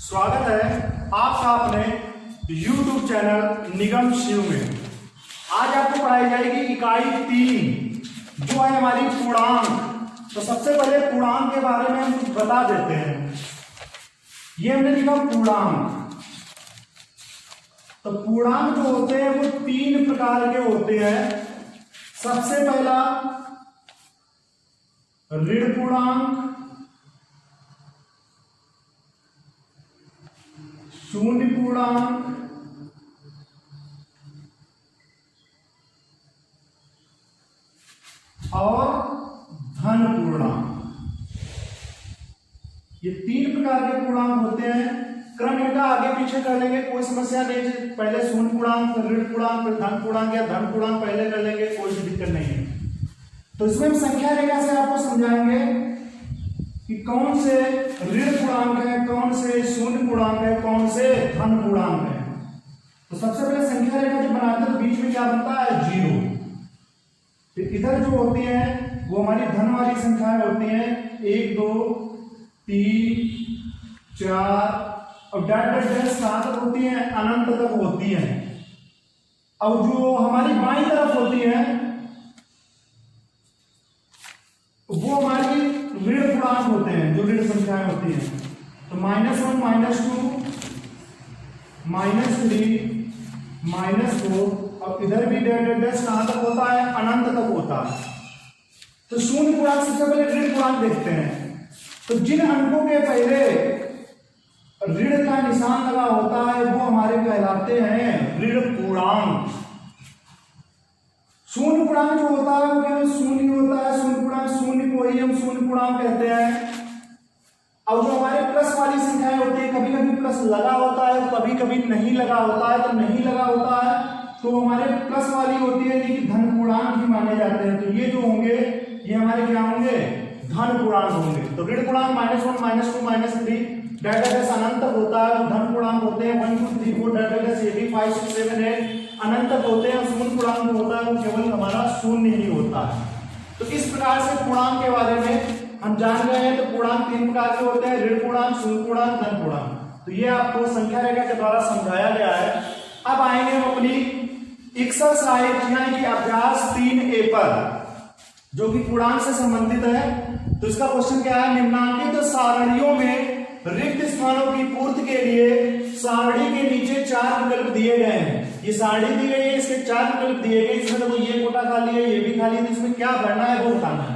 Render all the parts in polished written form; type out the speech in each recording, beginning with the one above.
स्वागत है आपका अपने YouTube चैनल निगम शिव में। आज आपको पढ़ाई जाएगी इकाई 3 जो है हमारी पूर्णांक। तो सबसे पहले पूर्णांक के बारे में हम कुछ बता देते हैं। ये हमने लिखा पूर्णांक। तो पूर्णांक जो होते हैं वो 3 प्रकार के होते हैं। सबसे पहला ऋण पूर्णांक, शून्य पूर्णांक और धन पूर्णांक। ये 3 प्रकार के पूर्णांक होते हैं। क्रम इनका आगे पीछे कर लेंगे, कोई समस्या नहीं। पहले शून्य पूर्णांक, फिर ऋण पूर्णांक, फिर धन पूर्णांक या धन पूर्णांक पहले कर लेंगे, कोई भी दिक्कत नहीं है। तो इसमें हम संख्या रेखा से आपको समझाएंगे कि कौन से ऋण पूर्णांक है, कौन से शून्य पूर्णांक है, कौन से धन पूर्णांक है। तो सबसे पहले संख्या रेखा जो बनाते हैं तो बीच में क्या बनता है, 0। फिर इधर जो होती है वो हमारी धन वाली संख्याएं होती हैं, 1 2 3 4 और डैश डैश कहां तक होती है, अनंत तक होती है। और जो हमारी बाईं तरफ होती है वो हमारी ऋण पूर्णांक होते हैं, जो ऋण संख्याएं होती हैं। तो -1 -2 -3 -4 और इधर भी डैश कहां तक होता है, अनंत तक होता है। तो शून्य पूर्णांक सबसे पहले ऋण पूर्णांक देखते हैं। तो जिन अंकों के पहले ऋण का निशान लगा होता है वो हमारे कहलाते हैं ऋण पूर्णांक। शून्य पूर्णांक जो होता है वो केवल शून्य होता है। शून्य पूर्णांक शून्य को ही हम शून्य पूर्णांक कहते हैं। और जो हमारे प्लस वाली संख्याएं होती है, कभी कभी प्लस लगा होता है, कभी कभी नहीं लगा होता है। तो नहीं लगा होता है तो हमारे प्लस वाली होती है, लेकिन धन पूर्णांक ही माने जाते हैं। तो ये जो होंगे ये हमारे क्या होंगे, धन पूर्णांक होंगे। तो ऋण पूर्णांक -1 -2 -3 डैश अनंत तक होता है। धन पूर्णांक होते हैं 1 2 3 4 डैश ये भी 5 6 7 8 अनंत तक होते हैं। शून्य पूर्णांक जो होता है वो केवल हमारा शून्य ही होता है। तो इस प्रकार से पूर्णांक के बारे में हम जान गए हैं। तो पूर्णांक 3 प्रकार के होते हैं, ऋण पूर्णांक, शून्य पूर्णांक, धन पूर्णांक। तो ये आपको संख्या रेखा के द्वारा समझाया गया है। अब आएंगे हम अपनी एक्सरसाइज यानी कि अभ्यास 3A पर, जो कि पूर्णांक से संबंधित है। तो इसका क्वेश्चन क्या है, निम्नांकित सारणियों में रिक्त स्थानों की पूर्ति के लिए सारणी के नीचे 4 विकल्प दिए गए हैं। ये सारणी दी गई है, इसके 4 विकल्प दिए गए। इसमें तो ये कोटा खाली है, ये भी खाली है। तो इसमें क्या भरना है वो बताना है।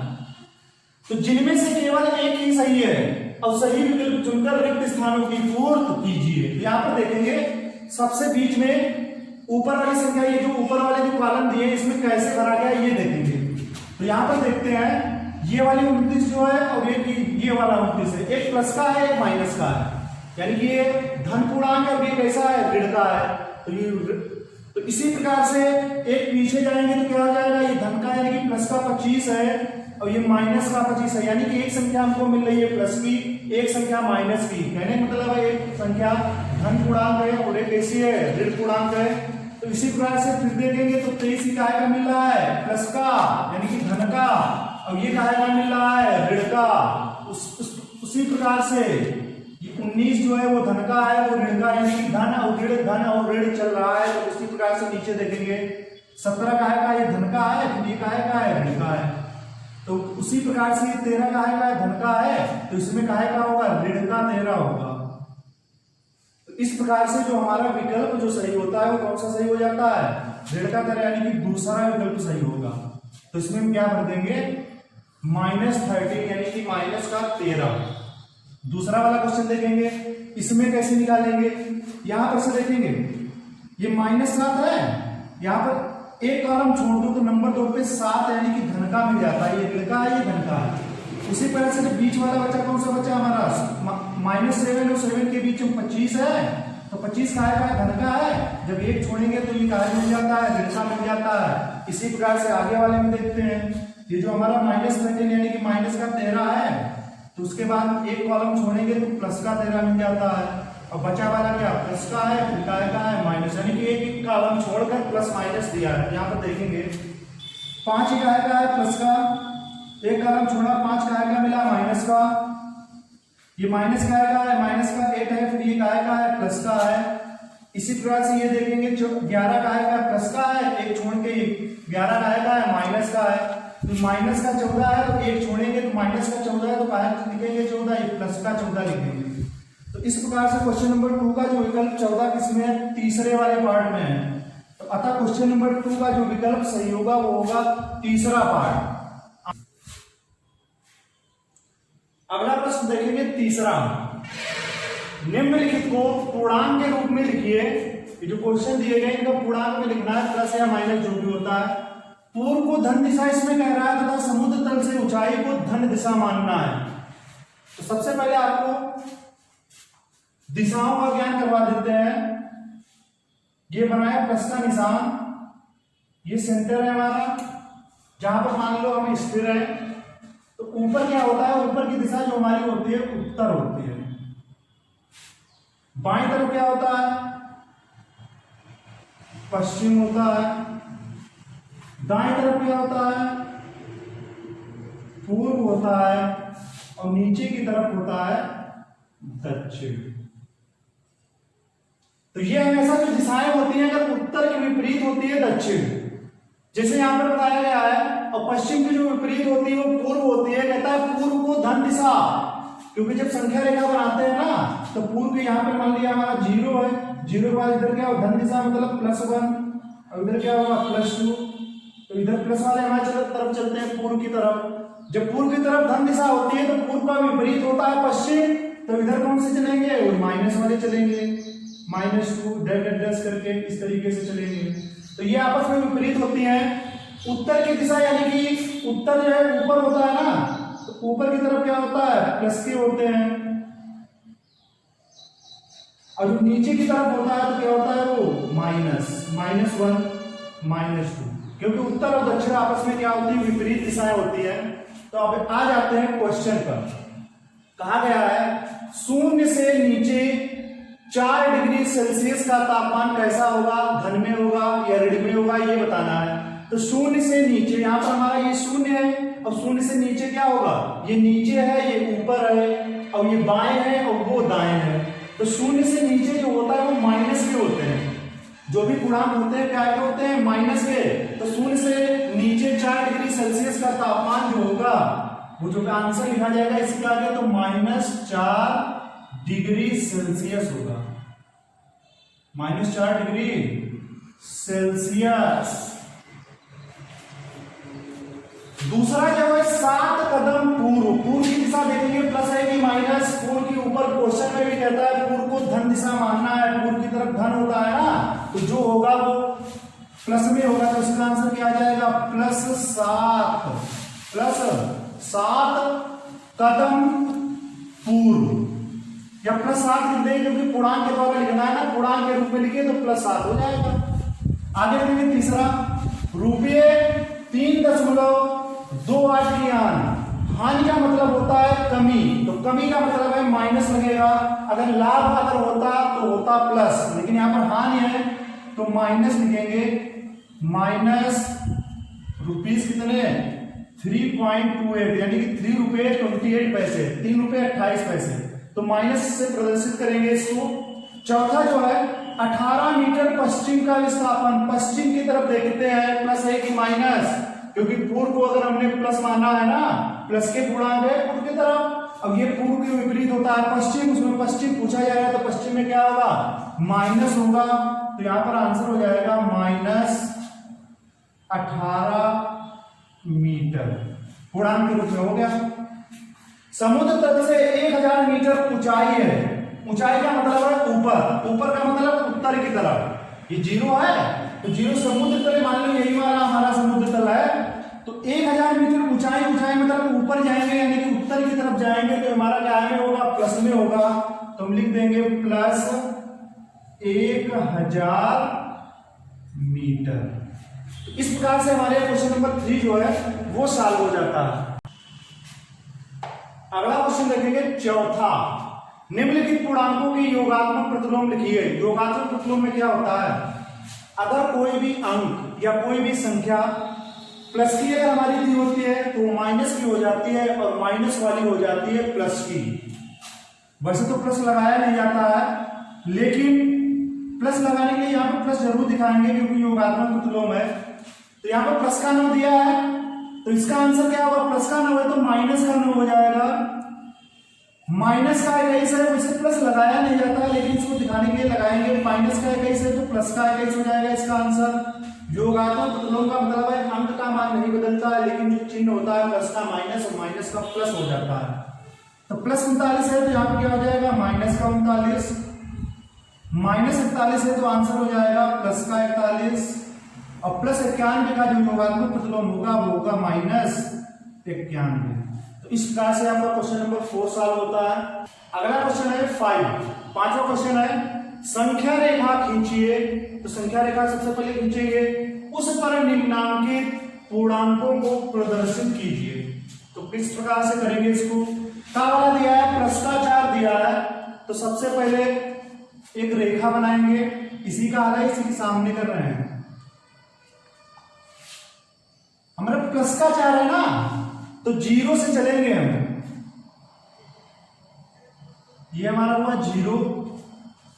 तो जिनमें से केवल एक ही सही है और सही विकल्प चुनकर रिक्त स्थानों की पूर्ति कीजिए। यहां पर देखेंगे सबसे बीच में ऊपर वाली संख्या, ये जो ऊपर वाले जो कॉलम दिए इसमें कैसे भरा गया ये देखेंगे। तो यहां पर देखते हैं ये वाली 29 जो है और ये वाला 29 है। एक प्लस का है, एक माइनस का है, यानी कि ये धन पूर्णांक है और ये कैसा है, ऋण का है। तो इसी प्रकार से एक पीछे जाएंगे तो क्या हो जाएगा, ये धन का यानी कि प्लस का 25 है और ये माइनस का 25 है। यानी कि एक संख्या हमको मिल रही है प्लस की, एक संख्या माइनस की। कहने का मतलब है एक संख्या धन पूर्णांक है और एक कैसी है, ऋण पूर्णांक है। तो इसी प्रकार से फिर देखेंगे तो 23 काय का मिल रहा है, प्लस का यानी कि धन का, और ये काय का मिल रहा है, ऋण का। उसी प्रकार से ये 19 जो है वो धन का है, वो ऋण का, यानी कि धन और ऋण चल रहा है। तो उसी प्रकार से नीचे देखेंगे 17 काय का, ये धन का है, फिर ये काय का है, ऋण का है। तो उसी प्रकार से 13 काय का है, धन का है, तो इसमें काय का होगा, ऋण का 13 होगा। तो इस प्रकार से जो हमारा विकल्प जो सही होता है वो कौन सा सही हो जाता है, ऋण का 13, यानी कि दूसरा विकल्प सही होगा। तो इसमें हम क्या भर देंगे, -13 यानी कि -13। दूसरा वाला क्वेश्चन देखेंगे, इसमें कैसे निकालेंगे। यहां पर से देखेंगे ये -7 है, यहां पर एक कॉलम छोड़ दो तो नंबर 2 पे 7 यानी कि धन का मिल जाता है। ये ऋण का है, ये धन का है। उसी तरह से बीच वाला बचा कौन सा बचा हमारा, -7 और 7 के बीच में 25 है। तो 25 काय का है, धन का है। जब एक छोड़ेंगे तो ये काय मिल जाता है, ऋण का मिल जाता है। इसी प्रकार से आगे वाले में देखते हैं, ये जो हमारा -13 यानी कि -13 है, तो उसके बाद एक कॉलम छोड़ेंगे तो प्लस का 13 मिल जाता है। और बचा वाला क्या, प्लस का है, फिर काय का है, माइनस, यानी कि एक कॉलम छोड़कर प्लस माइनस दिया है। यहाँ पर देखेंगे 5 काय का है, प्लस का, एक कॉलम छोड़ा, 5 काय का मिला, माइनस का, ये माइनस का है, माइनस का 8 है, फिर ये इसी प्रकार से ये देखेंगे 11 का है प्लस का है, एक छोड़ के 11 का है माइनस का है, तो माइनस का 14 है तो एक छोड़ेंगे तो माइनस का 14 है तो बाहर लिखेंगे 14, प्लस का 14 लिखेंगे। तो इस प्रकार से क्वेश्चन नंबर 2 का जो विकल्प 14 किसमें है, तीसरे वाले पार्ट में है। तो अतः क्वेश्चन नंबर 2 का जो विकल्प सही होगा वो होगा तीसरा पार्ट। अगला प्रश्न देखेंगे तीसरा, निम्नलिखित को पूर्णांक के रूप में लिखिए। ये जो क्वेश्चन दिए गए इनका पूर्णांक में लिखना है, प्लस या माइनस जो भी होता है। पूर्व को धन दिशा इसमें कह रहा है तथा समुद्र तल से ऊंचाई को धन दिशा मानना है। तो सबसे पहले आपको दिशाओं का ज्ञान करवा देते हैं। ये बनाया प्लस का निशान, ये सेंटर है हमारा, जहां पर मान लो हम स्थिर है। तो ऊपर क्या होता है, ऊपर की दिशा जो हमारी होती है उत्तर होती है। बाईं तरफ क्या होता है, पश्चिम होता है। दाएं तरफ क्या होता है, पूर्व होता है। और नीचे की तरफ होता है दक्षिण। तो ये हमेशा जो दिशाएं होती हैं अगर उत्तर के विपरीत होती है दक्षिण, जैसे यहां पर बताया गया है। और पश्चिम की जो विपरीत होती है वो पूर्व होती है। कहता है पूर्व को धन दिशा, क्योंकि जब संख्या रेखा बनाते हैं ना तो पूर्व के यहाँ पे मान लिया हमारा 0 है, 0 के बाद इधर क्या हो धन दिशा मतलब +1, और इधर क्या होगा +2। तो इधर प्लस वाले हमारे तरफ चलते हैं पूर्व की तरफ। जब पूर्व की तरफ धन दिशा होती है तो पूर्व का विपरीत होता है पश्चिम, तो इधर कौन से चलेंगे, माइनस वाले चलेंगे, -2 डैश करके इस तरीके से चलेंगे। तो ये आपस में विपरीत होती हैं। उत्तर की दिशा यानी कि उत्तर जो है ऊपर होता है ना, तो ऊपर की तरफ क्या होता है प्लस के होते हैं, और जो नीचे की तरफ होता है तो क्या होता है वो -1 -2, क्योंकि उत्तर और दक्षिण आपस में क्या होती है विपरीत दिशाएं होती है। तो अब आ जाते हैं क्वेश्चन पर। कहा गया है शून्य से नीचे 4 डिग्री सेल्सियस का तापमान कैसा होगा, धन में होगा या ऋण में होगा, ये बताना है। तो शून्य से नीचे, यहाँ पर हमारा ये शून्य है, और शून्य से नीचे क्या होगा, ये नीचे है, ये ऊपर है, और ये बाएं है और वो दाएं है। तो शून्य से नीचे जो होता है वो माइनस के होते हैं। जो भी पूर्णांक होते हैं क्या के होते हैं, माइनस के। तो शून्य से नीचे 4 डिग्री सेल्सियस का तापमान जो होगा वो जो आंसर लिखा जाएगा इसका आगे तो -4 डिग्री सेल्सियस होगा, -4 डिग्री सेल्सियस। दूसरा क्या है 7 कदम पूर्व की दिशा देखेंगे, प्लस है कि माइनस। पूर्व के ऊपर क्वेश्चन में भी कहता है पूर्व को धन दिशा मानना है, पूर्व की तरफ धन होता है ना, तो जो होगा वो प्लस में होगा। तो इसका आंसर क्या आ जाएगा +7 कदम पूर्व, या +7 लिख देंगे क्योंकि पूर्णांक के द्वारा लिखना है ना, पूर्णांक के रूप में लिखे तो +7 हो जाएगा। आगे देखेंगे तीसरा, ₹3.28 की हानि का मतलब होता है कमी, तो कमी का मतलब है माइनस लगेगा। अगर लाभ अगर होता तो होता प्लस, लेकिन यहाँ पर हानि है तो माइनस लिखेंगे। माइनस रुपीस कितने 3.28 यानी कि ₹3.28, ₹3.28। तो माइनस से प्रदर्शित करेंगे इसको। चौथा जो है 18 मीटर पश्चिम का विस्थापन, पश्चिम की तरफ देखते हैं, प्लस है कि माइनस, क्योंकि पूर्व को अगर हमने प्लस माना है ना, प्लस के पूर्णांक है पूर्व की तरफ। अब ये पूर्व के विपरीत होता है पश्चिम, उसमें पश्चिम पूछा जाएगा तो पश्चिम में क्या होगा माइनस होगा। तो यहां पर आंसर हो जाएगा -18 मीटर, पूर्णांक के रूप में हो गया। समुद्र तल से 1000 मीटर ऊंचाई है, ऊंचाई का मतलब है ऊपर, ऊपर का मतलब उत्तर की तरफ। ये 0 है तो 0 समुद्र तल, मान लो यही वाला हमारा समुद्र तल है, तो 1000 मीटर ऊंचाई मतलब ऊपर जाएंगे यानी कि उत्तर की तरफ जाएंगे, तो हमारा क्या में होगा प्लस में होगा। तो हम लिख देंगे +1000 मीटर। तो इस प्रकार से हमारे क्वेश्चन नंबर 3 जो है वो सॉल्व हो जाता है। अगला क्वेश्चन देखेंगे चौथा, निम्नलिखित पूर्णांकों की योगात्मक प्रतिलोम लिखिए। योगात्मक प्रतिलोम में क्या होता है, अगर कोई भी अंक या कोई भी संख्या प्लस की अगर हमारी दी होती है तो माइनस की हो जाती है, और माइनस वाली हो जाती है प्लस की। वैसे तो प्लस लगाया नहीं जाता है, लेकिन प्लस लगाने के लिए यहाँ पे प्लस जरूर दिखाएंगे क्योंकि योगात्मक तुलोम है। तो यहाँ पे प्लस का 9 दिया है, तो इसका आंसर क्या होगा? प्लस का 9 है तो माइनस का 9 हो जाएगा। माइनस का 21 है, वैसे प्लस लगाया नहीं जाता है लेकिन इसको दिखाने के लिए लगाएंगे। माइनस का 21 है तो प्लस का 21 हो जाएगा इसका आंसर। योगात्मक तुलों का मतलब है अंक का मान नहीं बदलता है लेकिन जो चिन्ह होता है प्लस का माइनस और माइनस का प्लस हो जाता है। तो प्लस 39 है तो यहाँ पे क्या हो जाएगा? माइनस का 39। माइनस 41 है तो आंसर हो जाएगा प्लस का 41। और प्लस 91 का जो योगात्मक प्रतिलोम होगा वो होगा माइनस 91। तो इस प्रकार से आपका क्वेश्चन नंबर 4 सॉल्व होता है। अगला क्वेश्चन है 5, पांचवा क्वेश्चन है संख्या रेखा खींचिए। तो संख्या रेखा सबसे पहले खींचेंगे, उस पर निम्नांकित पूर्णांकों को प्रदर्शित कीजिए। तो किस प्रकार से करेंगे इसको? का वाला दिया है, प्लस का 4 दिया है, तो सबसे पहले एक रेखा बनाएंगे, इसी का आधा इसी के सामने कर रहे हैं। हमारा प्लस का 4 है ना, तो 0 से चलेंगे हम। ये हमारा हुआ 0,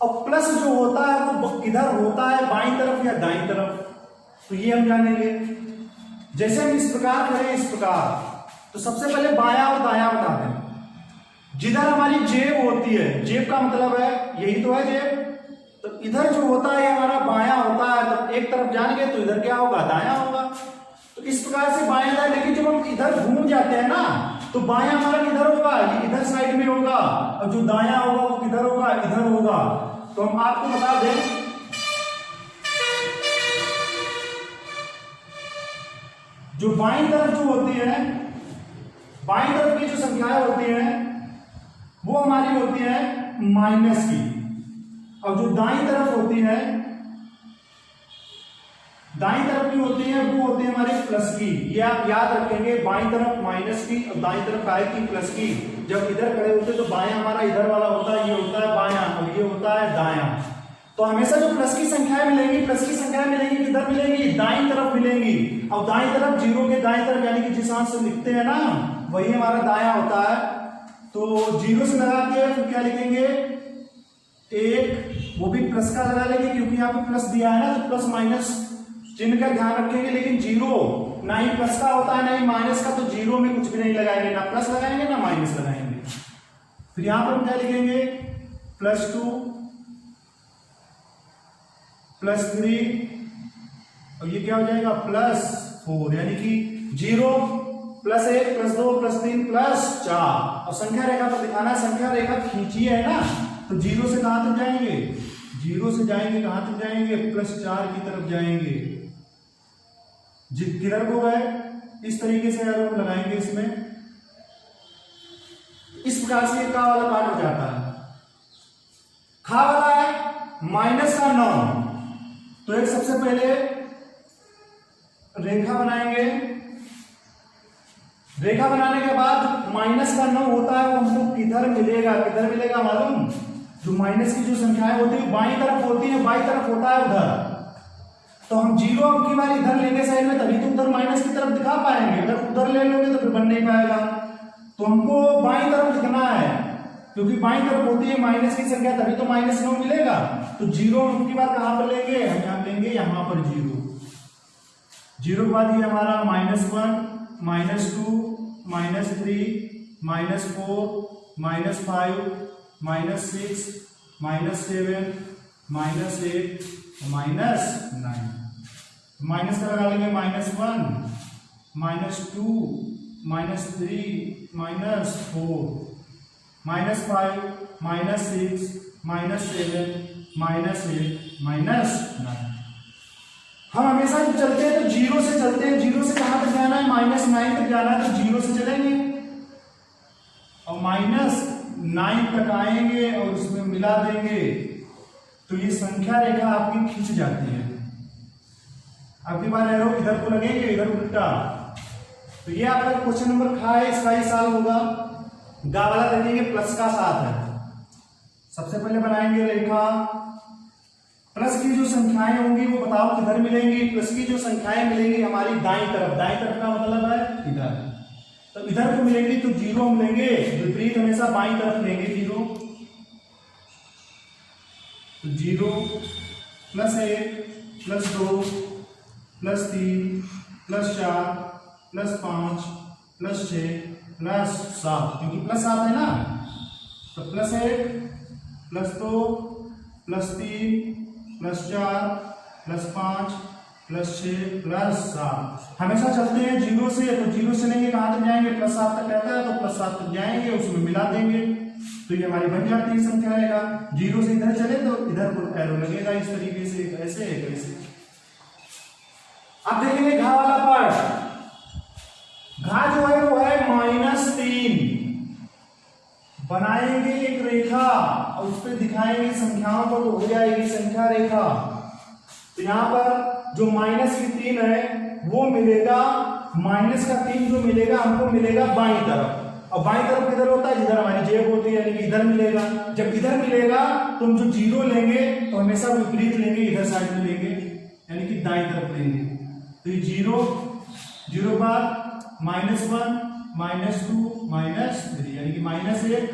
और प्लस जो होता है वो किधर होता है, बाईं तरफ या दाईं तरफ, तो ये हम जानेंगे। जैसे हम इस प्रकार करें, इस प्रकार, तो सबसे पहले बायां और दायां बता दें। जिधर हमारी जेब होती है, जेब का मतलब है यही तो है जेब, तो इधर जो होता है हमारा बायां होता है, तो एक तरफ जाएंगे तो इधर क्या होगा? दायां होगा। तो इस प्रकार से बायां दाएं, लेकिन जब हम इधर घूम जाते हैं ना, तो बायां हमारा किधर होगा? ये इधर साइड में होगा, और जो दायां होगा वो किधर होगा? इधर होगा। तो हम आपको बता दें, जो बाईं तरफ जो होती है, बाईं तरफ की जो संख्याएं होती हैं वो हमारी होती है माइनस की, और जो दाईं तरफ होती है, दाईं तरफ की होती है वो होती है हमारी प्लस की। ये आप याद रखेंगे, बाईं तरफ माइनस की और दाईं तरफ काय की? प्लस की। जब इधर खड़े होते तो बायां हमारा इधर वाला होता है, ये होता है बायां और ये होता है दायां। तो हमेशा जो प्लस की संख्याएं मिलेंगी, प्लस की संख्याएं मिलेंगी किधर मिलेंगी? दाईं तरफ मिलेंगी। और दाईं तरफ 0 के दाईं तरफ यानी कि जिस हाथ से लिखते हैं ना वही हमारा दायां होता है। तो 0 से लगा के फिर क्या लिखेंगे? 1, वो भी प्लस का लगा लेंगे क्योंकि यहाँ पे प्लस दिया है ना, तो प्लस माइनस चिन्ह का ध्यान रखेंगे। लेकिन 0 ना ही प्लस का होता है ना ही माइनस का, तो 0 में कुछ भी नहीं लगाएंगे, ना प्लस लगाएंगे ना माइनस लगाएंगे। फिर यहां पर हम क्या लिखेंगे? +2 +3, और ये क्या हो जाएगा? +4, यानी कि 0 +1 +2 +3 +4। और संख्या रेखा पर दिखाना, संख्या रेखा खींची है ना, तो 0 से कहां तक जाएंगे? 0 से जाएंगे कहां तक जाएंगे? +4 की तरफ जाएंगे। किधर को गए? इस तरीके से अगर हम लगाएंगे इसमें, इस प्रकार से का वाला पार्ट हो जाता है। खा वाला है माइनस का 9, तो एक सबसे पहले रेखा बनाएंगे। रेखा बनाने के बाद माइनस का 9 होता है वो हमको किधर मिलेगा? किधर मिलेगा मालूम? जो माइनस की जो संख्याएं होती है बाईं तरफ होती है, बाईं तरफ होता है उधर। तो हम 0 अब की बार इधर लेंगे साइड में, तभी तो उधर माइनस की तरफ दिखा पाएंगे। अगर उधर ले लोगे तो फिर बन नहीं पाएगा। तो हमको बाईं तरफ लिखना है, क्योंकि बाईं तरफ होती है माइनस की संख्या, तभी तो -9 मिलेगा। तो 0 अब की बार कहां पर लेंगे? हम यहां लेंगे, यहां पर 0 के बाद ये हमारा -1 -2 -3 -4 -5 -6 -7 -8 -9। माइनस का लगा लेंगे -1 -2 -3 -4 -5 -6 -7 -8 -9। हम हमेशा जब चलते हैं तो 0 से चलते हैं। 0 से कहां तक जाना है? -9 तक जाना है, तो 0 से चलेंगे और -9 तक आएंगे और उसमें मिला देंगे, तो ये संख्या रेखा आपकी खींच जाती है। अगली बार एरो इधर को लगेंगे, इधर उल्टा। तो ये आपका क्वेश्चन नंबर खा है, इसका ही साल होगा। गा वाला दे देंगे, प्लस का 7 है। सबसे पहले बनाएंगे रेखा। प्लस की जो संख्याएं होंगी वो बताओ किधर मिलेंगी? प्लस की जो संख्याएं मिलेंगी हमारी दाईं तरफ। दाईं तरफ का मतलब है इधर, तो इधर को मिलेंगी तो 0 हम लेंगे, विपरीत हमेशा बाईं तरफ लेंगे 0। तो 0 +1 +2 +3 +4 +5 +6 +7, क्योंकि +7 है ना, तो +1 +2 +3 +4 +5 +6 +7 हमेशा चलते हैं 0 से, तो 0 से चलेंगे कहां तक जाएंगे, +7 तक रहता है, तो +7 तक जाएंगे, उसमें मिला देंगे, तो ये हमारी बन जाती है संख्या रहेगा। 0 से इधर चले तो इधर को एरो लगेगा इस तरीके से, ऐसे ऐसे। अब देखेंगे घा वाला पार्ट। घा जो है वो है -3, बनाएंगे एक रेखा और उस पर दिखाएंगे संख्याओं को, तो हो जाएगी संख्या रेखा। तो यहां पर जो -3 है वो मिलेगा, -3 जो मिलेगा हमको मिलेगा बाईं तरफ, और बाईं तरफ किधर होता है, जिधर हमारी जेब होती है, यानी कि इधर मिलेगा। जब इधर मिलेगा तो हम जो 0 लेंगे तो हमेशा विपरीत लेंगे, इधर साइड में लेंगे, यानी कि दाईं तरफ लेंगे। तो ये 0 0 बाद -1 -2 -3, यानी कि -1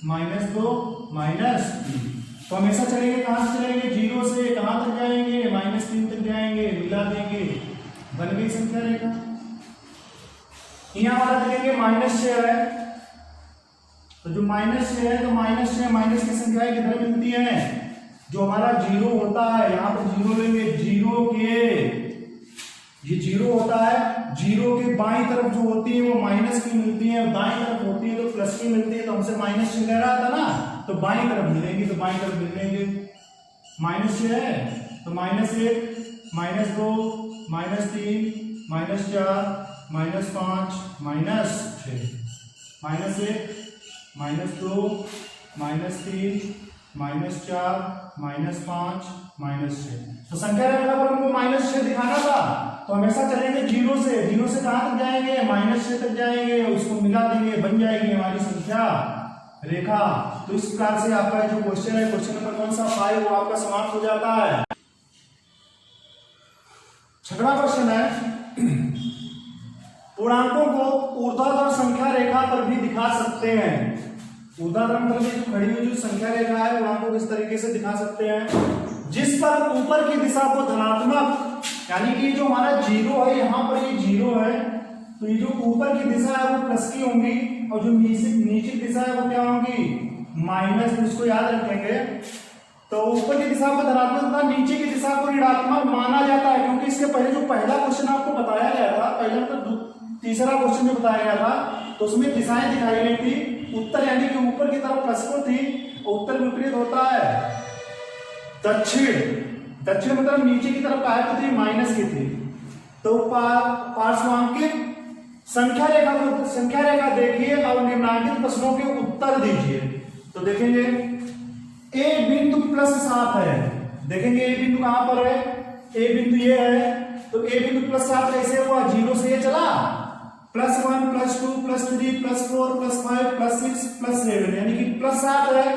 -2 -3। तो हमेशा चलेंगे कहां से चलेंगे, 0 से कहां तक जाएंगे, -3 तक जाएंगे, मिला देंगे, बन गई संख्या रेखा। यहां वाला देखेंगे -6 है, तो जो -6 है तो -6 माइनस की संख्या किधर मिलती है, जो हमारा 0 होता है, यहां पर 0 लेंगे, 0 के ये 0 होता है, 0 के बाईं तरफ जो होती है वो माइनस की मिलती है, दाईं तरफ होती है तो प्लस की मिलती है, तो हमसे माइनस चिन्ह रहा था ना, तो बाईं तरफ मिलेंगे, तो बाईं तरफ मिलेंगे। -6 है तो -1 -2 -3 -4 -5 -6 -1 -2 -3 -4 -5 -6। तो संख्या रेखा पर हमको -6 दिखाना था, तो हमेशा चलेंगे 0 से, 0 से कहां तक जाएंगे, -6 तक जाएंगे, उसको मिला देंगे, बन जाएगी हमारी संख्या रेखा। तो इस प्रकार से आपका जो क्वेश्चन है, क्वेश्चन नंबर कौन सा 5, वो आपका समाप्त हो जाता है। 6वां क्वेश्चन है, पूर्णांकों को ऊर्ध्वाधर संख्या रेखा पर भी दिखा सकते हैं। ऊर्ध्वाधर मतलब जो खड़ी हुई जो संख्या रेखा है, पूर्णांकों को इस तरीके से दिखा सकते हैं, जिस पर ऊपर की दिशा को धनात्मक, यानी कि जो हमारा 0 है, यहां पर ये 0 है, तो ये जो ऊपर की दिशा है वो प्लस की होंगी, और जो नीचे दिशा है वो क्या होंगी, माइनस। इसको याद रखेंगे, तो ऊपर की दिशा को धनात्मक तथा नीचे की दिशा को ऋणात्मक माना जाता है, क्योंकि इसके पहले जो पहला क्वेश्चन आपको बताया गया था, पहला तो तीसरा क्वेश्चन जो बताया गया था, तो उसमें दिशाएं दिखाई गई थी, उत्तर यानी कि ऊपर की तरफ प्लस को थी, उत्तर विपरीत होता है दक्षिण। दक्षिण मतलब नीचे की तरफ काय को थी, माइनस की थी। तो पार्श्वांकित संख्या रेखा देखिए और निम्नांकित प्रश्नों के उत्तर दीजिए। तो देखेंगे ए बिंदु +7 है, देखेंगे ए बिंदु कहां पर है, ए बिंदु ये है, तो ए बिंदु +7 कैसे हुआ, 0 से ये चला, +1 +2 +3 +4 +5 +6 +7, यानी कि +7 है।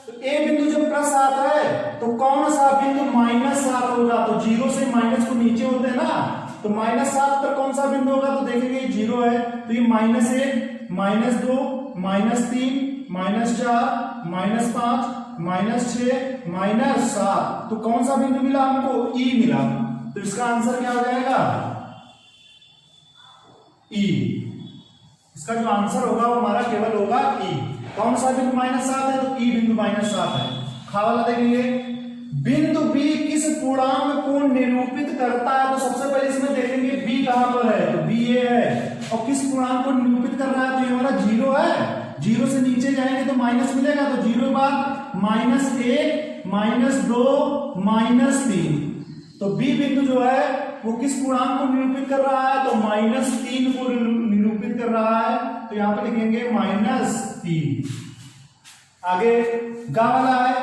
तो ए बिंदु जब +7 है तो कौन सा बिंदु -7 होगा, तो 0 से माइनस को नीचे होते हैं ना, तो -7 पर कौन सा बिंदु होगा, तो देखेंगे 0 है, तो ये -1 -2 -3 -4 -5 -6 -7, तो कौन सा बिंदु मिला हमको, ई मिला। तो इसका आंसर क्या हो जाएगा, ई। इसका जो आंसर होगा वो हमारा केवल होगा ई। कौन सा बिंदु -7 है, तो ई बिंदु -7 है। खा वाला देखेंगे, बिंदु बी किस पूर्णांक को निरूपित करता है, तो सबसे पहले इसमें देखेंगे बी कहां पर है, तो बी ये है, और किस पूर्णांक को निरूपित कर रहा है, तो ये हमारा 0 है, 0 से नीचे जाएंगे तो माइनस मिलेगा, तो 0 बाद -1 -2 -3, तो बी बिंदु जो है वो किस पूर्णांक को निरूपित कर रहा है, तो -3 को निरूपित कर रहा है, तो यहां पर लिखेंगे -3। आगे गा वाला है,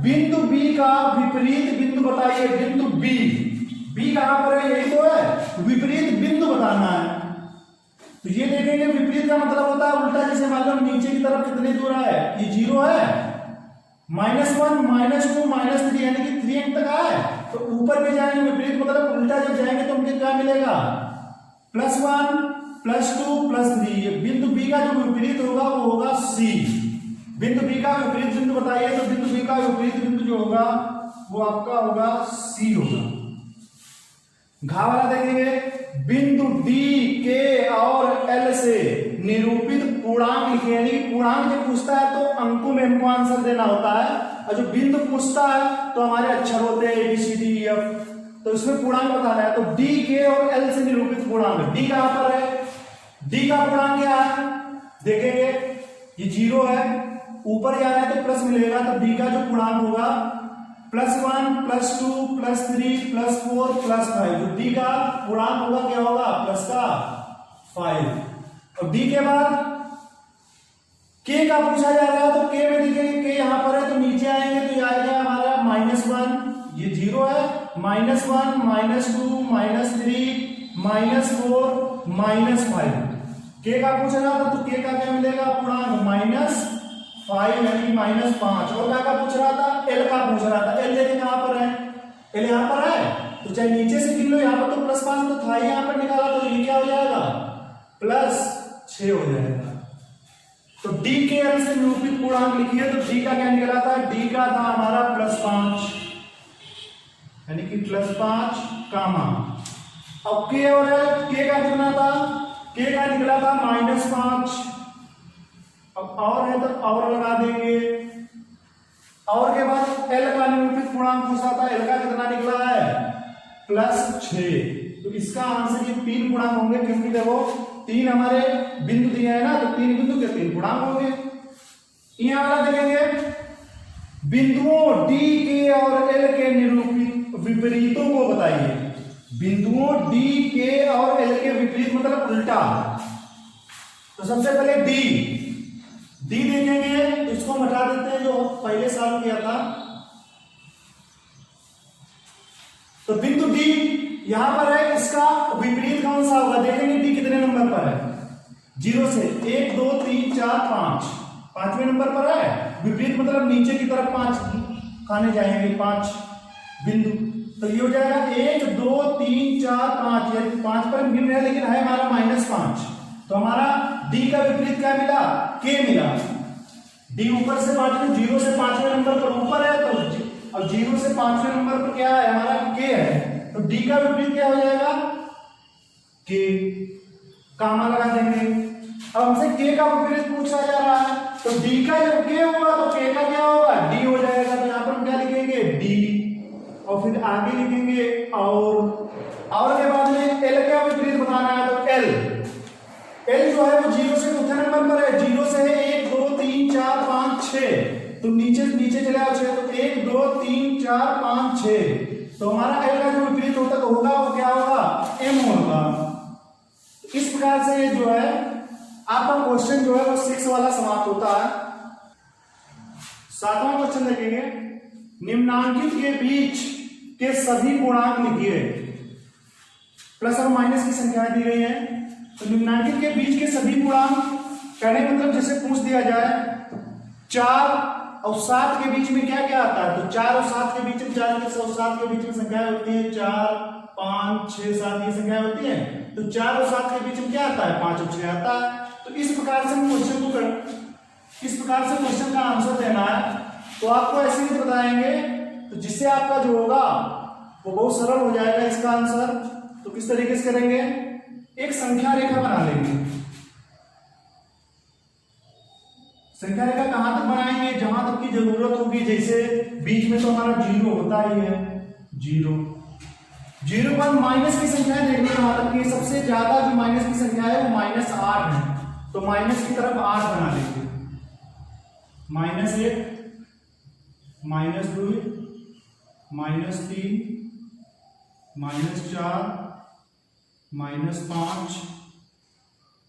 बिंदु बी का विपरीत बिंदु बताइए, बिंदु बी कहां पर है, यही तो है, विपरीत बिंदु बताना है। तो ये देखेंगे विपरीत का मतलब होता है उल्टा, जैसे मान लो नीचे की तरफ कितनी दूर है, ये 0 है, -1 -2 -3 यानी कि 3 अंक तक है, तो ऊपर भी जाएंगे विपरीत मतलब उल्टा जब जाएंगे तो उनके क्या मिलेगा, +1 +2 +3। बिंदु बी का जो विपरीत होगा वो होगा सी। बिंदु बी का विपरीत बिंदु बताइए, तो बिंदु बी का विपरीत बिंदु जो होगा वो आपका होगा सी होगा। घा वाला देखेंगे, बिंदु डी के और एल से निरूपित पूर्णांक लिखे, यानी कि पूर्णांक जब पूछता है तो अंकों में हमको आंसर देना होता है, और जो बिंदु पूछता है तो हमारे अक्षर होते हैं A B C D F, तो इसमें पूर्णांक बताना है। तो डी के और एल से निरूपित पूर्णांक, डी कहां पर है, डी का पूर्णांक क्या है देखेंगे, ये 0 है, ऊपर जाना है तो प्लस मिलेगा, तो डी का जो पूर्णांक होगा +1 +2 +3 +4 +5, तो डी का पूर्णांक होगा क्या होगा प्लस का 5। और डी के बाद के का पूछा जा रहा है, तो के में देखेंगे के यहां पर है तो नीचे आएंगे तो आएगा हमारा -1, ये 0 है, -1 -2 -3 -4 -5, के का पूछा रहा था तो के का क्या मिलेगा पूर्णांक -5 यानी -5। और क्या का पूछ रहा था, एल का पूछ रहा था, एल देखें कहां पर है, एल यहां पर है, तो चाहे नीचे से गिन लो, यहां पर तो +5 तो था ही, यहां पर निकाला तो ये क्या हो जाएगा +6 हो जाएगा। तो डी के एल से निरूपित पूर्णांक लिखिए, तो डी का क्या निकला था, डी का था हमारा +5 यानी कि +5 कामा। अब के और एल, के का कितना था, के का निकला था -5, अब और है तो और लगा देंगे, और के बाद एल का निरूपित पूर्णांक पूछा था, एल का कितना निकला है +6, तो इसका आंसर ये 3 पूर्णांक होंगे, क्योंकि देखो 3 हमारे बिंदु दिए हैं ना, तो 3 बिंदु के 3 पूर्णांक होंगे। यहां वाला देखेंगे, बिंदुओं डी के और एल के निरूपित विपरीतों को बताइए, बिंदुओं डी के और एल के विपरीत मतलब उल्टा। तो सबसे पहले डी देखेंगे, तो इसको हम हटा देते हैं जो पहले साल किया था। तो बिंदु डी यहां पर है, इसका विपरीत कौन सा होगा देखेंगे, डी कितने नंबर पर है, 0 से 1 2 3 4 5, 5वें नंबर पर है, विपरीत मतलब नीचे की तरफ 5 खाने जाएंगे 5 बिंदु, तो ये हो जाएगा 1 2 3 4 5, यानी 5 पर गिन रहे हैं लेकिन है हमारा -5, तो हमारा डी का विपरीत क्या मिला, के मिला। डी ऊपर से 5वें, 0 से 5वें नंबर पर ऊपर है, तो अब 0 से 5वें नंबर पर क्या है हमारा के है, तो डी का विपरीत क्या हो जाएगा के, कामा लगा देंगे। अब हमसे के का विपरीत पूछा जा रहा है, तो डी का जब के होगा तो के का क्या होगा डी हो जाएगा, तो यहां पर हम क्या लिखेंगे डी, और फिर आगे लिखेंगे और के बाद में एल का विपरीत बताना है, तो एल जो है वो 0 से चौथे नंबर पर है, 0 से है 1 2 3 4 5 6, तो नीचे चले आओ 6, तो 1 2 3 4 5 6, तो हमारा एल का जो विपरीत होगा वो क्या होगा एम होगा। इस प्रकार से ये जो है आपका क्वेश्चन जो है वो 6 वाला समाप्त होता है। 7वां क्वेश्चन देखेंगे, निम्नांकित के बीच के सभी पूर्णांक लिखिए, प्लस और माइनस की संख्याएं दी गई हैं, तो निम्नांकित के बीच के सभी पूर्णांक कहने मतलब जैसे पूछ दिया जाए 4 और 7 के बीच में क्या क्या आता है, तो 4 और 7 के बीच में 4 और 7 के बीच में संख्याएं होती है 4 5 6 7 ये संख्याएं होती है, तो 4 और 7 के बीच में क्या आता है 5 और 6 आता है। तो इस प्रकार से क्वेश्चन का आंसर देना है, तो आपको ऐसे ही बताएंगे, तो जिससे आपका जो होगा वो बहुत सरल हो जाएगा इसका आंसर। तो किस तरीके से करेंगे, एक संख्या रेखा बना लेंगे। संख्या रेखा कहां तक बनाएंगे, जहां तक की जरूरत होगी, जैसे बीच में तो हमारा 0 होता ही है, 0 पर माइनस की संख्या देखनी, कहां तक की सबसे ज्यादा जो माइनस की संख्या है वो -8 है, तो माइनस की तरफ 8 बना लेंगे, -1 -2 -3 -4 -5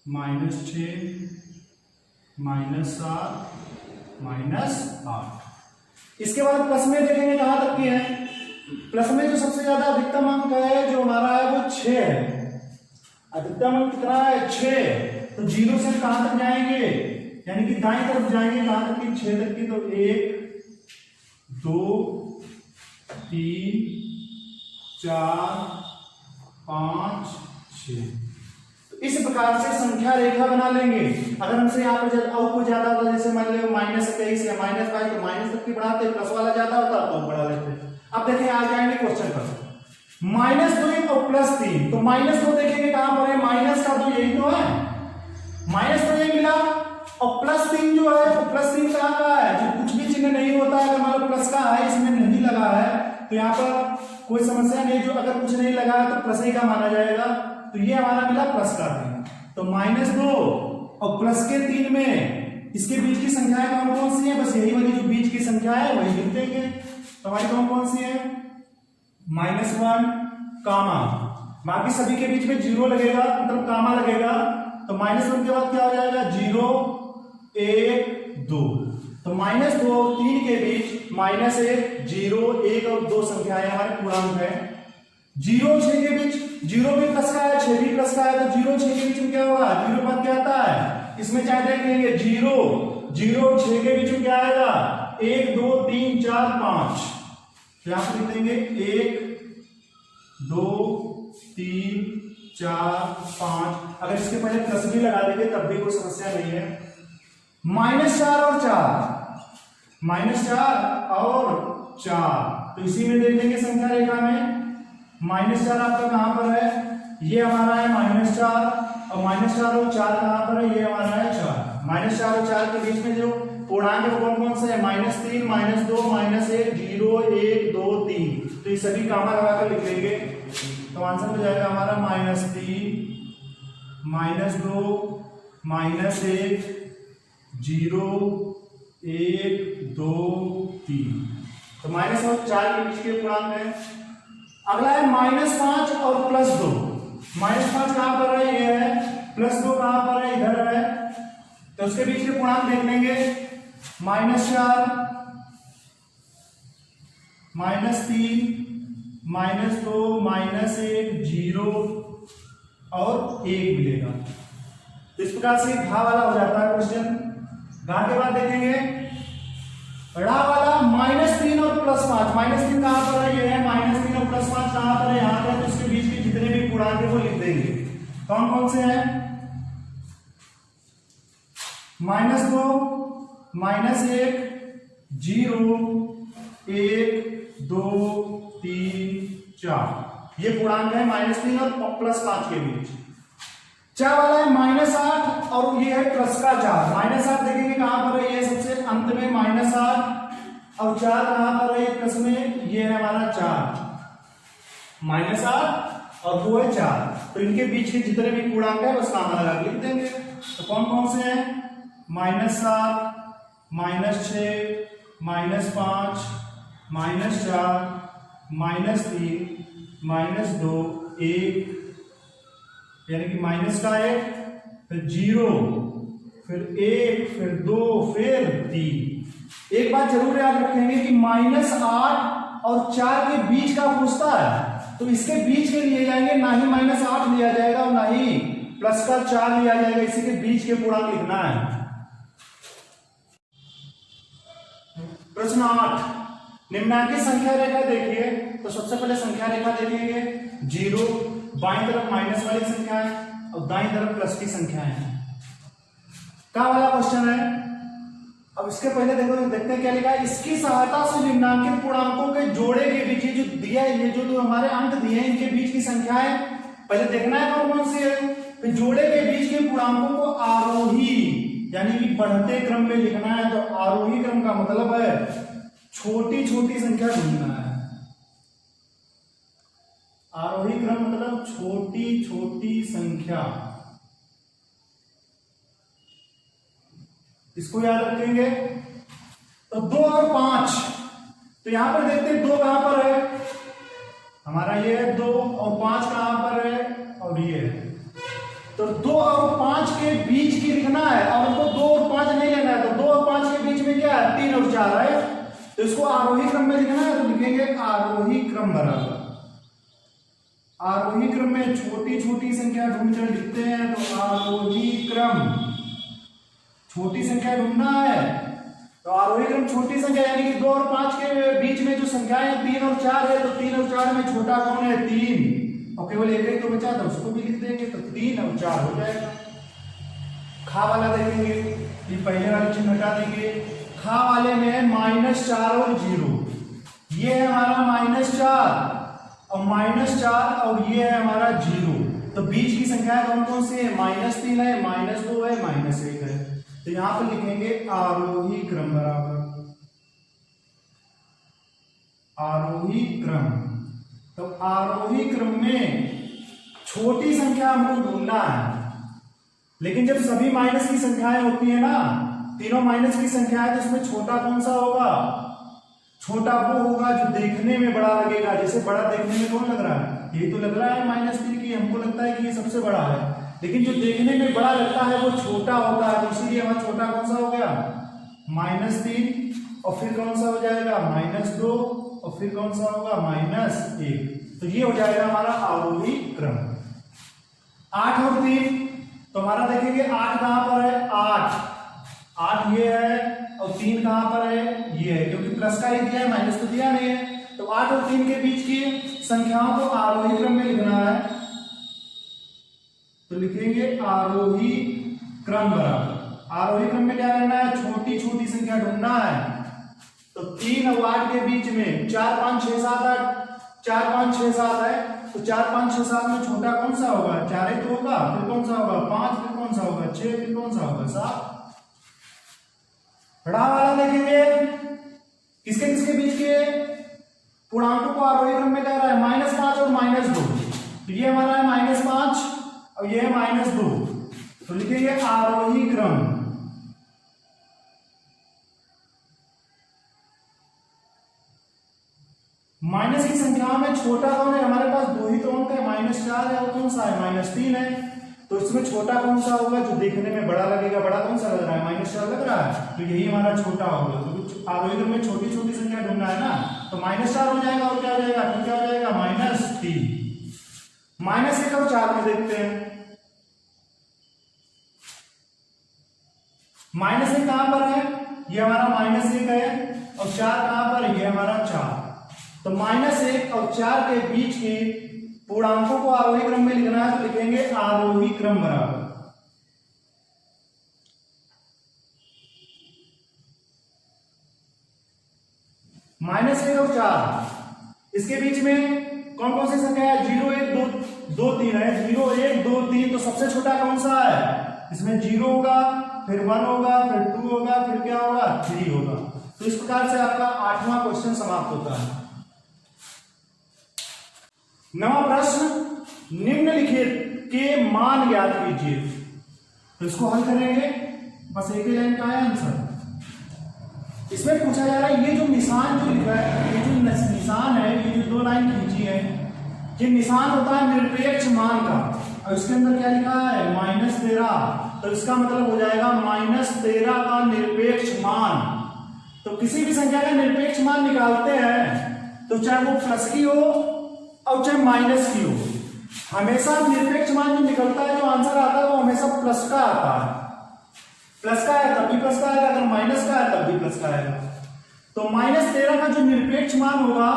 -6 -7 -8। इसके बाद प्लस में देखेंगे कहां तक की है, प्लस में जो सबसे ज्यादा अधिकतम अंक है जो हमारा है वो 6 है, अधिकतम अंक कितना है 6, तो 0 से कहां तक जाएंगे, यानी कि दाईं तरफ जाएंगे कहां तक की 6 तक की, तो 1 2 3 4 5 6। इस प्रकार से संख्या रेखा बना लेंगे। अगर हमसे यहाँ पर को ज्यादा होता, जैसे मान लो -21 या -22, तो माइनस तक की बढ़ाते, प्लस वाला ज्यादा होता तो बढ़ा लेते। -2 और +3, तो -2 देखेंगे कहां पर है, माइनस का तो यही तो है, -2 यही मिला, और +3 जो है तो +3 कहां का है, जो कुछ भी चिन्ह नहीं होता है, अगर मान लो प्लस का है इसमें नहीं लगा है तो यहाँ पर कोई समस्या नहीं, जो अगर कुछ नहीं लगा है तो प्लस ही का माना जाएगा, तो ये हमारा मिला प्लस का 3, तो -2 और प्लस के 3 में इसके बीच की संख्याएं कौन कौन सी है, बस यही वाली जो बीच की संख्या है वही लिख देंगे, तो हमारी कौन कौन सी है, -1 कामा, बाकी सभी के बीच में 0 लगेगा मतलब कामा लगेगा, तो -1 के बाद क्या हो जाएगा 0 1 2, तो -2 और 3 के बीच -1 0 1 और 2 संख्याएं हमारे पूर्णांक है, 0 6 के बीच 0 भी प्लस का है 6 भी प्लस का है, तो 0 6 के बीच में क्या होगा, 0 बाद क्या आता है, इसमें चाहे देख लेंगे 0 0 6 के बीच में क्या आएगा 1 2 3 4 5, तो यहां पर लिख देंगे 1 2 3 4 5, अगर इसके पहले प्लस भी लगा देंगे तब भी कोई समस्या नहीं है, -4 और 4 -4 और 4, तो इसी में देख लेंगे संख्या रेखा में, -4 आपका कहां पर है, ये हमारा है -4 और -4 और 4 कहां पर है, ये हमारा है 4, -4 और 4 के बीच में जो पूर्णांक है कौन कौन से है, -3 -2 -1 0 1 2 3, तो ये सभी कामा लगाकर लिख लेंगे, तो आंसर हो जाएगा हमारा -3 -2 -1 0 1 2 3, तो -4 और 4 के बीच के पूर्णांक है। अगला है -5 और +2, -5 कहां पर है, ये है, +2 कहां पर है, इधर है, तो उसके बीच के पूर्णांक देख लेंगे, -4 -3 -2 -1 0 और 1 मिलेगा, तो इस प्रकार से घा वाला हो जाता है क्वेश्चन। घा के बाद देखेंगे ड़ा वाला -3 और +5, -3 कहां पर है, ये है, -3 और +5 कहां पर है, यहां पर, तो इसके बीच के जितने भी पूर्णांक है वो लिख देंगे, कौन कौन से हैं, -2 -1 0 1 2 3 4, ये पूर्णांक है -3 और +5 के बीच। चा वाला है -8 और ये है प्लस का 4, -8 देखेंगे कहां पर है, ये सबसे अंत में -8 और 4 कहां पर है, प्लस में, ये है हमारा 4, -8 और वो है 4, तो इनके बीच के जितने भी पूर्णांक है बस कामा लगा के लिख देंगे, तो कौन कौन से हैं, -7 -6 -5 -4 -3 -2 1, यानी कि माइनस का 1 फिर 0 फिर 1 फिर 2 फिर 3। एक बात जरूर याद रखेंगे कि -8 और 4 के बीच का पूछता है तो इसके बीच के लिए जाएंगे, ना ही -8 लिया जाएगा और ना ही प्लस का 4 लिया जाएगा, इसी के बीच के पूर्णांक लिखना है। प्रश्न 8, निम्नांकित संख्या रेखा देखिए, तो सबसे पहले संख्या रेखा देखेंगे 0, बाईं तरफ माइनस वाली संख्या है और दाईं तरफ प्लस की संख्या है। का वाला क्वेश्चन है। अब इसके पहले देखो, देखते हैं क्या लिखा है, इसकी सहायता से निम्नांकित पूर्णांकों के जोड़े के बीच जो दिया है, ये जो हमारे अंक दिए हैं इनके बीच की संख्याएं पहले देखना है कौन कौन सी है, फिर जोड़े के बीच के पूर्णांकों को आरोही यानी कि बढ़ते क्रम में लिखना है। तो आरोही क्रम का मतलब है छोटी छोटी संख्या ढूंढना है। आरोही क्रम मतलब छोटी छोटी संख्या, इसको याद रखेंगे। तो 2 और 5, तो यहां पर देखते हैं 2 कहां पर है, हमारा ये है 2 और 5 कहां पर है, और ये है। तो 2 और 5 के बीच की लिखना है, और हमको 2 और 5 नहीं लेना है, तो 2 और 5 के बीच में क्या है, 3 और 4 है। तो इसको आरोही क्रम में लिखना है, तो लिखेंगे आरोही क्रम बराबर। आरोही क्रम में छोटी छोटी संख्या ढूंढकर लिखते हैं, तो आरोही क्रम छोटी संख्या ढूंढना है। तो आरोही क्रम छोटी संख्या यानी कि 2 और 5 के बीच में जो संख्याएं 3 और 4 है, तो 3 और 4 में छोटा कौन है, 3, और केवल एक ही तो बचा था, उसको भी लिख देंगे, तो 3 और 4 हो जाएगा। खा वाला देखेंगे, ये पहले वाले चिन्ह हटा देंगे। खा वाले में -4 और 0, ये है हमारा -4 और -4 और ये है हमारा 0। तो बीच की संख्या कौन कौन सी है? -3 है, -2 है, -1 है। तो यहां पर लिखेंगे आरोही क्रम बराबर आरोही क्रम। तो आरोही क्रम में छोटी संख्या हमको ढूंढना है, लेकिन जब सभी माइनस की संख्याएं होती है ना, तीनों माइनस की संख्या है, तो इसमें छोटा कौन सा होगा? छोटा वो होगा जो देखने में बड़ा लगेगा। जैसे बड़ा देखने में कौन लग रहा है? यही तो लग रहा है -3 की, हमको लगता है कि ये सबसे बड़ा है, लेकिन जो देखने में बड़ा लगता है वो छोटा होता है। तो इसीलिए हमारा छोटा कौन सा हो गया? -3, और फिर कौन सा हो जाएगा? -2, और फिर कौन सा होगा? -1। तो ये हो जाएगा हमारा आरोही क्रम। 8 और 3, तो हमारा देखेंगे 8 कहां पर है? 8 ये है, और 3 कहां पर है? ये है, क्योंकि प्लस का ही दिया है, माइनस तो दिया नहीं है। तो 8 और 3 के बीच की संख्याओं को आरोही क्रम में लिखना है, तो लिखेंगे आरोही क्रम बराबर। आरोही क्रम में क्या करना है? छोटी छोटी संख्या ढूंढना है। तो 3 और 8 के बीच में 4, 5, 6, 7, 8, 4, 5, 6, 7 है, तो 4, 5, 6, 7 में छोटा कौन सा होगा? 4 ही तो होगा, फिर कौन सा होगा? 5, फिर कौन सा होगा? 6, फिर कौन सा होगा? 7। बड़ा वाला देखेंगे किसके किसके बीच के पूर्णांकों को आरोही क्रम में कह रहा है? -5 और -2। तो ये हमारा है -5 और ये है -2, तो लिखेंगे आरोही क्रम। माइनस की संख्याओं में छोटा कौन है? हमारे पास 2 ही तो अंक है, -4 है और कौन सा है? -3 है। तो इसमें छोटा कौन सा होगा जो देखने में बड़ा लगेगा? बड़ा कौन सा लग रहा है? -4 लग रहा है, तो यही हमारा छोटा होगा। तो आरोही क्रम में छोटी छोटी संख्या ढूंढना है ना, तो -4 हो जाएगा, और क्या हो जाएगा? फिर क्या हो जाएगा? -3। -1 और 4 में देखते हैं। -1 कहां पर है? ये हमारा -1 है, और 4 कहां पर? ये हमारा 4। तो -1 और 4 के बीच की पूर्णांकों को आरोही क्रम में लिखना है, तो लिखेंगे आरोही क्रम बराबर -1 और 4। इसके बीच में कौन कौन सी संख्या है? 0, 1, 2, 3 है। 0, 1, 2, 3, तो सबसे छोटा कौन सा है? इसमें 0 होगा, फिर 1 होगा, फिर 2 होगा, फिर क्या होगा? 3 होगा। तो इस प्रकार से आपका 8वां क्वेश्चन समाप्त होता है। 9वां प्रश्न, निम्नलिखित के मान ज्ञात कीजिए। तो इसको हल करेंगे, बस एक ही लाइन का है आंसर। इसमें पूछा जा रहा है ये जो निशान जो लिखा है, ये जो निशान है, ये जो 2 लाइन खींची है, ये निशान होता है निरपेक्ष मान का, और इसके अंदर क्या लिखा है? -13। तो इसका मतलब हो जाएगा -13 का निरपेक्ष मान। तो किसी भी संख्या का निरपेक्ष मान निकालते हैं, तो चाहे वो प्लस की हो और चाहे माइनस की हो, हमेशा निरपेक्ष मान जो निकलता है, जो आंसर आता है, वो हमेशा प्लस का आता है। प्लस का है तब भी प्लस का आएगा, अगर माइनस का है तब भी प्लस का आएगा। तो -13 का जो निरपेक्ष मान होगा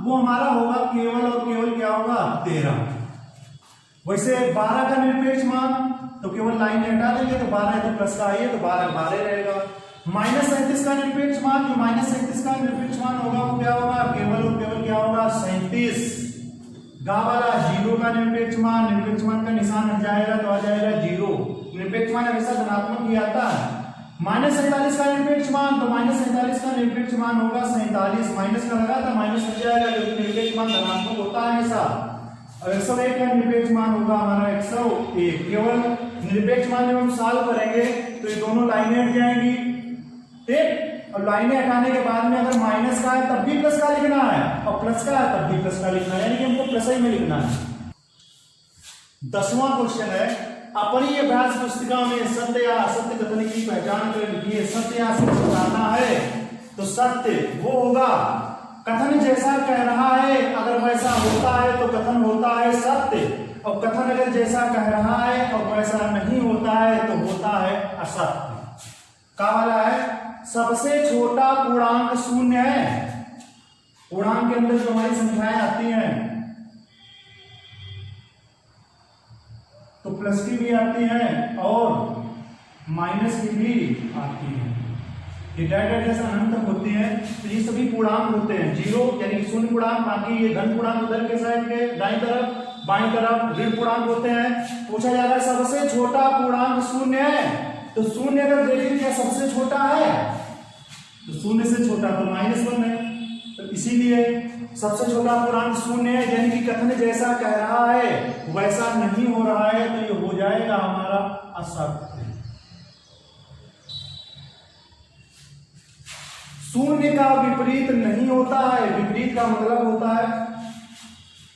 वो हमारा होगा केवल और केवल क्या होगा? 13। वैसे 12 का निरपेक्ष मान, तो केवल लाइन हटा देंगे, तो 12 है तो प्लस का आइए, तो 12 12 रहेगा। -37 का निरपेक्ष मान, जो -37 का निरपेक्ष मान होगा वो क्या होगा? केवल और केवल क्या होगा? 37। गा वाला 0 का निरपेक्ष मान का निशान हट जाएगा तो आ जाएगा 0। निरपेक्ष मान हमेशा धनात्मक ही आता है। -47 का निरपेक्ष मान, तो -47 का निरपेक्ष मान होगा 47। माइनस का लगा था, माइनस हट जाएगा, क्योंकि निरपेक्ष मान धनात्मक होता है हमेशा। और 101 का निरपेक्ष मान होगा हमारा 101। केवल निरपेक्ष मान जब हम सॉल्व करेंगे तो ये दोनों लाइनें हट जाएंगी, ठीक। और लाइनें हटाने के बाद में अगर माइनस का है तब भी प्लस का लिखना है, और प्लस का है तब भी प्लस का लिखना है, यानी कि हमको प्लस ही में लिखना है। 10वां क्वेश्चन है, अपनी अभ्यास पुस्तिका में सत्य या असत्य कथन की पहचान कर लिखिए। सत्य या असत्य बताना है, तो सत्य वो होगा कथन जैसा कह रहा है, अगर वैसा होता है तो कथन होता है सत्य, और कथन अगर जैसा कह रहा है और वैसा नहीं होता है तो होता है असत्य। क्या वाला है? सबसे छोटा पूर्णांक 0 है। पूर्णांक के अंदर जो हमारी संख्याएं आती हैं तो प्लस की भी आती हैं और माइनस की भी आती हैं। ये डैश डैश डैश अनंत तक होती है, तो ये सभी पूर्णांक होते हैं। 0 यानी कि शून्य पूर्णांक, बाकी ये धन पूर्णांक उधर के साइड के दाईं तरफ, बाईं तरफ ऋण पूर्णांक होते हैं। पूछा जा रहा है सबसे छोटा पूर्णांक शून्य है, तो शून्य अगर देखें क्या सबसे छोटा है, तो शून्य से छोटा तो -1 है, तो इसीलिए सबसे छोटा पूर्णांक शून्य है, यानी कि कथन जैसा कह रहा है वैसा नहीं हो रहा है, तो ये हो जाएगा हमारा असत्य। शून्य का विपरीत नहीं होता है, विपरीत का मतलब होता है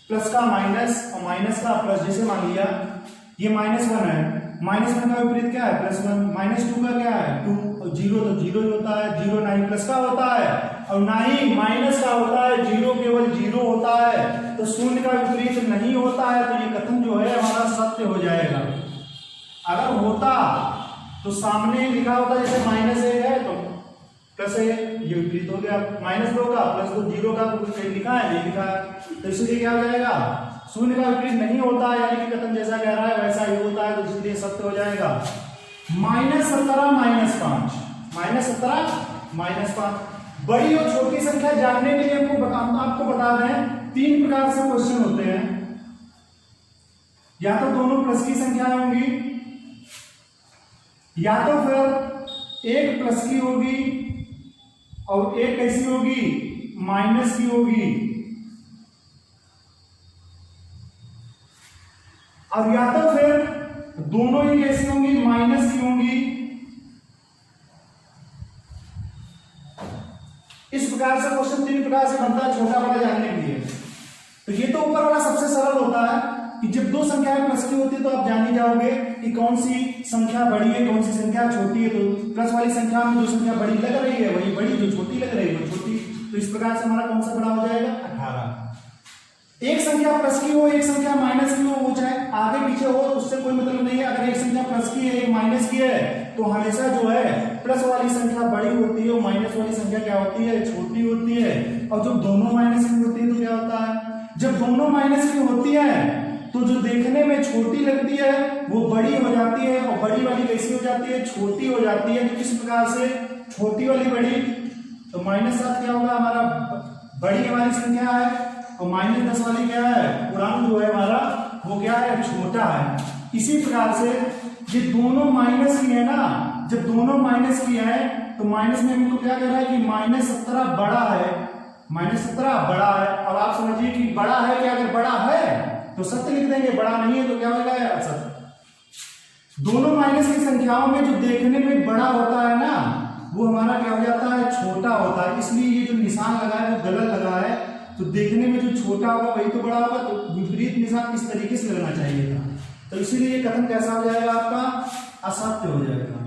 प्लस का माइनस और माइनस का प्लस। जैसे मान लिया ये -1 है, -1 का विपरीत क्या है +1, -2 का क्या है 2, और 0 तो 0 ही होता है, 0 ना ही प्लस का होता है और ना ही माइनस का होता है, 0 केवल 0 होता है, तो शून्य का विपरीत नहीं होता है, तो ये कथन जो है हमारा सत्य हो जाएगा। अगर होता तो सामने लिखा होता जैसे -1 है तो प्लस है, ये विपरीत हो गया, -2 का प्लस 2, 0 का तो लिखा है नहीं लिखा है, तो इसलिए क्या हो जाएगा शून्य का विपरीत नहीं होता, यानी कि कथन जैसा कह रहा है वैसा ही होता है, तो इसलिए सत्य हो जाएगा। -17 -5 बड़ी और छोटी संख्या जानने के लिए आपको बता दें 3 प्रकार से क्वेश्चन होते हैं। या तो दोनों प्लस की संख्याएं होंगी, या तो फिर एक प्लस की होगी और एक कैसी होगी माइनस की होगी, और या तो फिर दोनों ही कैसी होंगी माइनस की होंगी। इस प्रकार से क्वेश्चन 3 प्रकार से बनता है छोटा बड़ा जानने के लिए। तो ये तो ऊपर वाला सबसे सरल होता है कि जब दो संख्याएं प्लस की होती है तो आप जान ही जाओगे कि कौन सी संख्या बड़ी है कौन सी संख्या छोटी है। तो प्लस वाली संख्या में जो संख्या बड़ी लग रही है वही बड़ी, जो छोटी लग रही है वो छोटी। तो इस प्रकार से हमारा कौन सा बड़ा हो जाएगा 18। एक संख्या प्लस की हो एक संख्या माइनस की हो चाहे आगे पीछे हो उससे कोई मतलब नहीं है। अगर एक संख्या प्लस की है एक माइनस की है तो हमेशा जो है प्लस वाली संख्या बड़ी होती है और माइनस वाली संख्या क्या होती है छोटी होती है। और जब दोनों माइनस की होती है तो क्या होता है, जब दोनों माइनस की होती है तो जो देखने में छोटी लगती है वो बड़ी हो जाती है और बड़ी वाली कैसी हो जाती है छोटी हो जाती है। तो किस प्रकार से छोटी वाली बड़ी, तो -7 क्या होगा हमारा बड़ी हमारी संख्या है और -10 वाली क्या है पूर्णांक जो है हमारा वो क्या है छोटा है। इसी प्रकार से ये दोनों माइनस की है ना, जब दोनों माइनस की है तो माइनस में हमको क्या कह रहा है कि -17 बड़ा है, -17 बड़ा है। अब आप समझिए कि बड़ा है क्या, अगर बड़ा है तो सत्य लिख देंगे, बड़ा नहीं है तो क्या होगा असत्य। दोनों माइनस की संख्याओं में जो देखने में बड़ा होता है ना वो हमारा क्या हो जाता है छोटा होता है। इसलिए ये जो निशान लगा है वो गलत लगा है। तो देखने में जो छोटा होगा वही तो बड़ा होगा, तो विपरीत निशान इस तरीके से लगना चाहिए था। तो इसीलिए ये कथन कैसा हो जाएगा आपका असत्य हो जाएगा।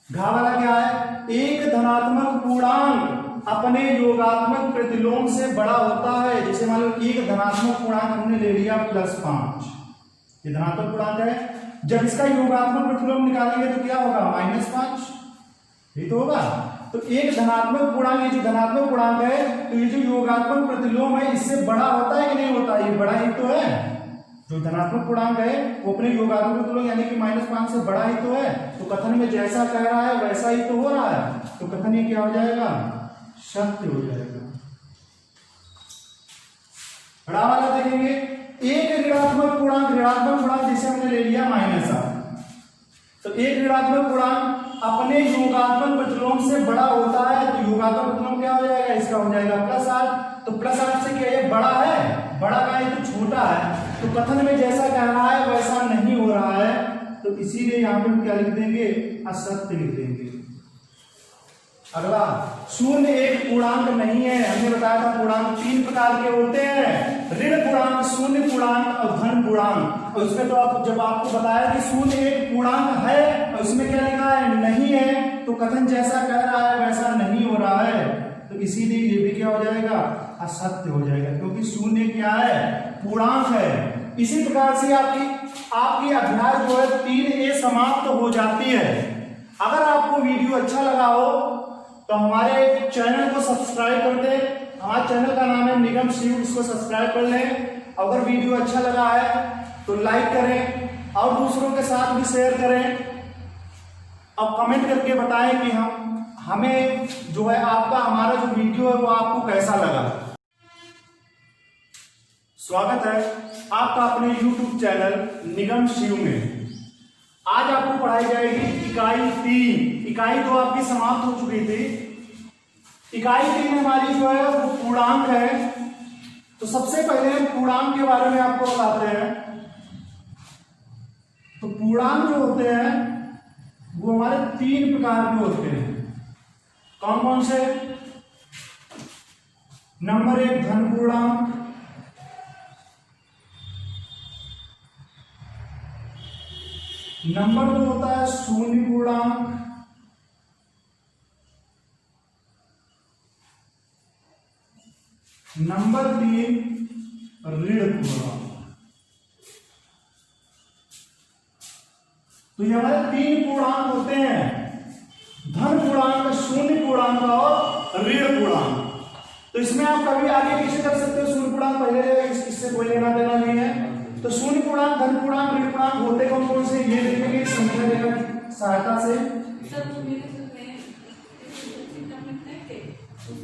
घा वाला क्या है, एक धनात्मक पूर्णांक अपने योगात्मक प्रतिलोम से बड़ा होता है। जैसे मान लो एक धनात्मक पूर्णांक हमने ले लिया +5, ये धनात्मक पूर्णांक है। जब इसका योगात्मक प्रतिलोम निकालेंगे तो क्या होगा -5, ये तो होगा। तो एक धनात्मक पूर्णांक, ये जो धनात्मक पूर्णांक है तो ये जो योगात्मक प्रतिलोम है इससे बड़ा होता है कि नहीं होता, ये बड़ा ही तो है। जो धनात्मक पूर्णांक है वो अपने योगात्मक प्रतिलोम यानी कि -5 से बड़ा ही तो है। तो कथन में जैसा कह रहा है वैसा ही तो हो रहा है, तो कथन ये क्या हो जाएगा सत्य हो जाएगा। बड़ा वाला देखेंगे, एक ऋणात्मक पूर्णांक जैसे हमने ले लिया -8, तो एक ऋणात्मक पूर्णांक अपने योगात्मक प्रतिलोम से बड़ा होता है। तो योगात्मक प्रतिलोम क्या हो जाएगा, इसका हो जाएगा +8। तो +8 से क्या ये बड़ा है, बड़ा का ये तो छोटा है। तो कथन में जैसा कह रहा है वैसा नहीं हो रहा है, तो इसीलिए यहाँ पे हम क्या लिख देंगे असत्य लिख देंगे। अगला, शून्य एक पूर्णांक नहीं है। हमने बताया था पूर्णांक 3 प्रकार के होते हैं, ऋण पूर्णांक, शून्य पूर्णांक और धन पूर्णांक। और इसमें तो जब आपको बताया कि शून्य एक पूर्णांक है और इसमें क्या लिखा है नहीं है, तो कथन जैसा कह रहा है वैसा नहीं हो रहा है, तो इसीलिए ये भी क्या हो जाएगा असत्य हो जाएगा, क्योंकि शून्य क्या है पूर्णांक है। इसी प्रकार से आपकी अध्याय जो है 3A समाप्त हो जाती है। अगर आपको वीडियो अच्छा लगा हो तो हमारे चैनल को सब्सक्राइब कर दें। हमारे चैनल का नाम है निगम शिव, इसको सब्सक्राइब कर लें। अगर वीडियो अच्छा लगा है तो लाइक करें और दूसरों के साथ भी शेयर करें। अब कमेंट करके बताएं कि हमें जो है आपका हमारा जो वीडियो है वो आपको कैसा लगा। स्वागत है आपका अपने YouTube चैनल निगम शिव में। आज आपको पढ़ाई जाएगी इकाई 3। इकाई 2 आपकी समाप्त हो चुकी थी। इकाई 3 हमारी जो है वो पूर्णांक है। तो सबसे पहले हम पूर्णांक के बारे में आपको बताते हैं। तो पूर्णांक जो होते हैं वो हमारे 3 प्रकार के होते हैं। कौन कौन से? नंबर 1 धन पूर्णांक, नंबर 2 होता है शून्य पूर्णांक, नंबर 3 ऋण पूर्णांक। तो ये हमारे 3 पूर्णांक होते हैं, धन पूर्णांक, शून्य पूर्णांक और ऋण पूर्णांक। तो इसमें आप कभी आगे पीछे कर सकते हो। शून्य पूर्णांक पहले, इससे कोई लेना देना नहीं है। तो शून्य पूर्णांक, धन पूर्णांक, ऋण पूर्णांक होते कौन कौन से ये देखेंगे संख्या रेखा की सहायता से।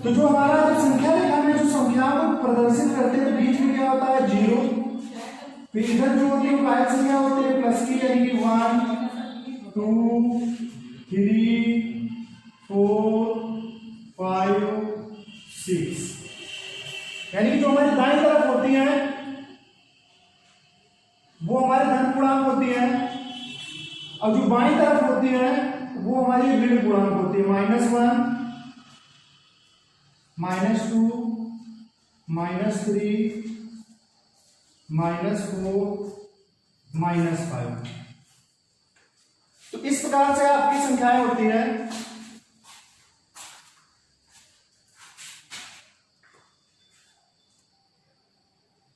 तो जो हमारा जो संख्या रेखा में जो संख्याओं को प्रदर्शित करते हैं बीच में क्या होता है 0। फिर इधर जो होती है वाहिक संख्या होती है प्लस की, यानी कि 1 2 3 4 5 6, यानी कि जो हमारी दाईं तरफ होती है वो हमारे धन पूर्णांक होती है, और जो बाईं तरफ होती है वो हमारी ऋण पूर्णांक होती है। -1 -2 -3 -4 -5। तो इस प्रकार से आपकी संख्याएं होती है।